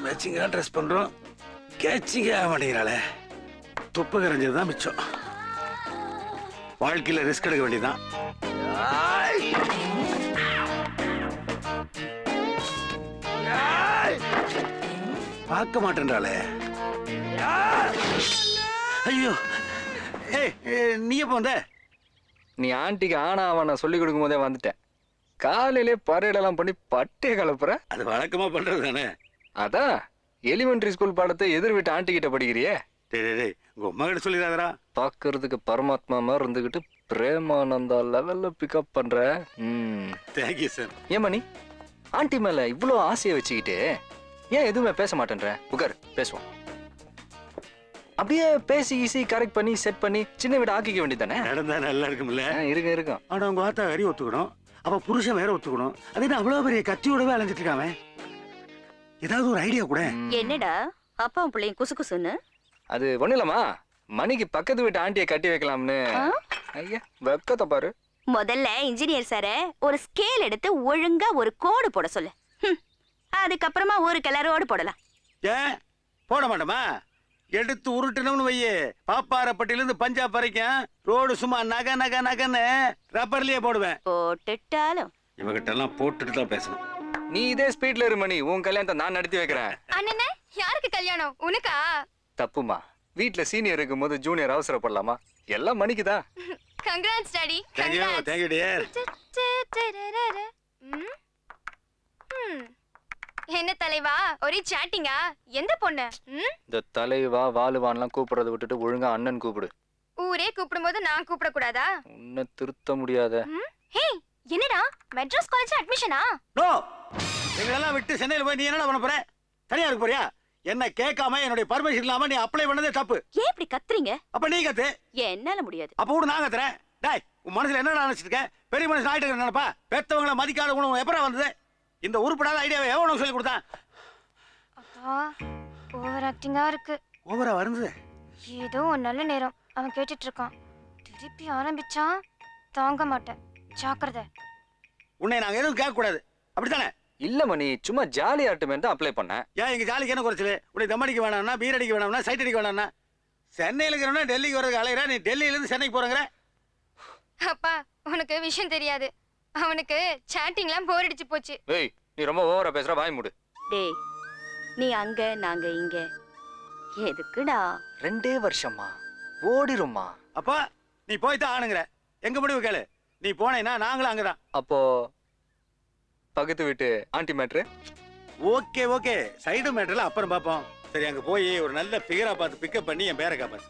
மேட்சிங்கா dress பண்றோம், catching ஆக மாட்டேங்கிறாளே. துப்பு கரைஞ்சதுதான் மிச்சம். வாழ்க்கையில ரிஸ்க் எடுக்க வேண்டியதான். பார்க்க மாட்டேன்றாளே. ஐயோ, நீ எப்ப வந்த? நீ ஆண்டிக்கு ஆனா அவனை சொல்லி கொடுக்கும் போதே வந்துட்டேன். காலையிலே பரேடெல்லாம் பண்ணி பட்டே கலப்புற. அது வழக்கமா பண்றது தானே. அதான் எலிமெண்டரி ஸ்கூல் பாடத்தை எதிர் வீட்டு ஆண்டி கிட்ட படிக்கிறியே. டேய் உங்க அம்மா கிட்ட சொல்லிடாதடா. பாக்குறதுக்கு பரமாத்மா மாதிரி இருந்துகிட்டு பிரேமானந்தா லெவல்ல பிக்கப் பண்ற. Thank you sir. ஏமா நீ ஆண்டி மேல இவ்வளோ ஆசையை வச்சுக்கிட்டு ஏன் எதுவுமே பேச மாட்டேன்ற? உட்கார், பேசுவோம். அப்படியே பேசி ஈஸி கரெக்ட் பண்ணி செட் பண்ணி சின்ன வீடு ஆக்கிக்க வேண்டியதானே. நடந்தா நல்லா இருக்கும்ல. இருக்கும். ஆனா உங்க ஆத்தா கறி ஒத்துக்கணும், அப்ப புருஷன் வேற ஒத்துக்கணும். அது என்ன அவ்வளவு பெரிய கத்தியோடவே அலைஞ்சிட்டு இருக்காம? ஏதாவது ஒரு ஐடியா கூட. என்னடா அப்பாவும் பிள்ளையும் குசு குசுன்னு? அது ஒண்ணு இல்லம்மா, மணிக்கு பக்கத்து வீட்டு ஆண்டியை கட்டி வைக்கலாம்னு. ஐயா வெக்கத்தை பாரு. முதல்ல இன்ஜினியர் சார ஒரு ஸ்கேல் எடுத்து ஒழுங்கா ஒரு கோடு போட சொல்லு. அதுக்கப்புறமா ஒரு கலரோடு போடலாம். ஏன் போட மாட்டோமா? எடுத்து உருட்டணும்னு வையே, பாப்பாரப்பட்டில இருந்து பஞ்சாப் வரைக்கும் ரோடு சும்மா நக நக நகன்னு ரப்பர்லயே போடுவேன். போட்டுட்டாலும் இவகிட்ட எல்லாம் போட்டுட்டு தான் பேசணும். நீ இதே ஸ்பீட்ல இரு மணி, உன் கல்யாணத்தை நான் நடத்தி வைக்கிறேன். அண்ணனே, யாருக்கு கல்யாணம்? உனக்கா? தப்புமா, வீட்ல சீனியர் இருக்கும் போது ஜூனியர் அவசரப்படலாமா? எல்லாம் மணிக்குதான். Congrats daddy. Thank you dear. என்ன தலைவா ஒரே சாட்டிங்கா? எந்த பொண்ணு? இந்த தலைவா வாலுவான்லாம் கூப்பிடுறத விட்டுட்டு ஒழுங்கா அண்ணன் கூப்பிடு. ஊரே கூப்பிடும்போது நான் கூப்பிட கூடாதா? உன்னை திருத்த முடியாத. ஹே, என்னடா மெட்ராஸ் காலேஜ் அட்மிஷனா? நோ, எங்களெல்லாம் விட்டு சென்னையில் போய் நீ என்ன பண்ண போற? தனியா இருக்க போறியா? என்ன கேட்காம என்னுடைய பர்மிஷன் இல்லாம நீ அப்ளை பண்ணதே தப்பு. ஏன் இப்படி கத்துறீங்க? அப்ப நீ கத்து. என்னால முடியாது. அப்ப கூட நான் கத்துறேன். டேய், உன் மனசுல என்ன நினைச்சிட்டு இருக்க? பெரிய மனுஷன் ஆயிட்டு நினைப்பா? பெத்தவங்களை மதிக்காத குணம் எப்பறம் வந்தது? இந்த உருப்படாத ஐடியாவை எவன் சொல்லி கொடுத்தான்? அப்பா ஓவர் ஆக்டிங்கா இருக்கு. ஓவரா வருது. ஏதோ ஒரு நல்ல நேரம் அவன் கேட்டுட்டு இருக்கான். திருப்பி ஆரம்பிச்சான், தாங்க மாட்டேன். ஜாக்கிரதை. உன்னை நாங்க எதுவும் கேட்க கூடாது, அப்படித்தானே? இல்ல மணி, சும்மா ஜாலி ஆட்டுமே தான் அப்ளை பண்ணேன். ஏன் எங்க ஜாலிக்கு என்ன குறைச்சல? உன்னை தம் அடிக்க வேணாம்னா, பீர் அடிக்க வேணாம்னா, சைட் அடிக்க வேணாம்னா? சென்னையில் இருக்கிறவனா டெல்லிக்கு வரதுக்கு அலையிற, நீ டெல்லியில இருந்து சென்னைக்கு போறங்கிற. அப்பா உனக்கு விஷயம் தெரியாது. அவனுக்கு சாட்டிங்லாம் போர் அடிச்சு போச்சு. ஏய், நீ ரொம்ப ஓவரா பேசுற, வாய் மூடு. டேய், நீ அங்க நாங்க இங்க எதுக்குடா? 2 வருஷமா ஓடிருமா? அப்பா நீ போய்தான் ஆணுங்கிற. எங்க முடிவு கேளு. நீ போனேன்னா நாங்களும் அங்கதான். அப்போ பக்கத்து வீட்டு aunty matter? Okay okay, side மேட்டர்ல அப்புறம் பாப்போம். சரி, அங்க போய் ஒரு நல்ல ஃபிகரா பார்த்து பிக்கப் பண்ணி என் பேரை காப்பாத்து.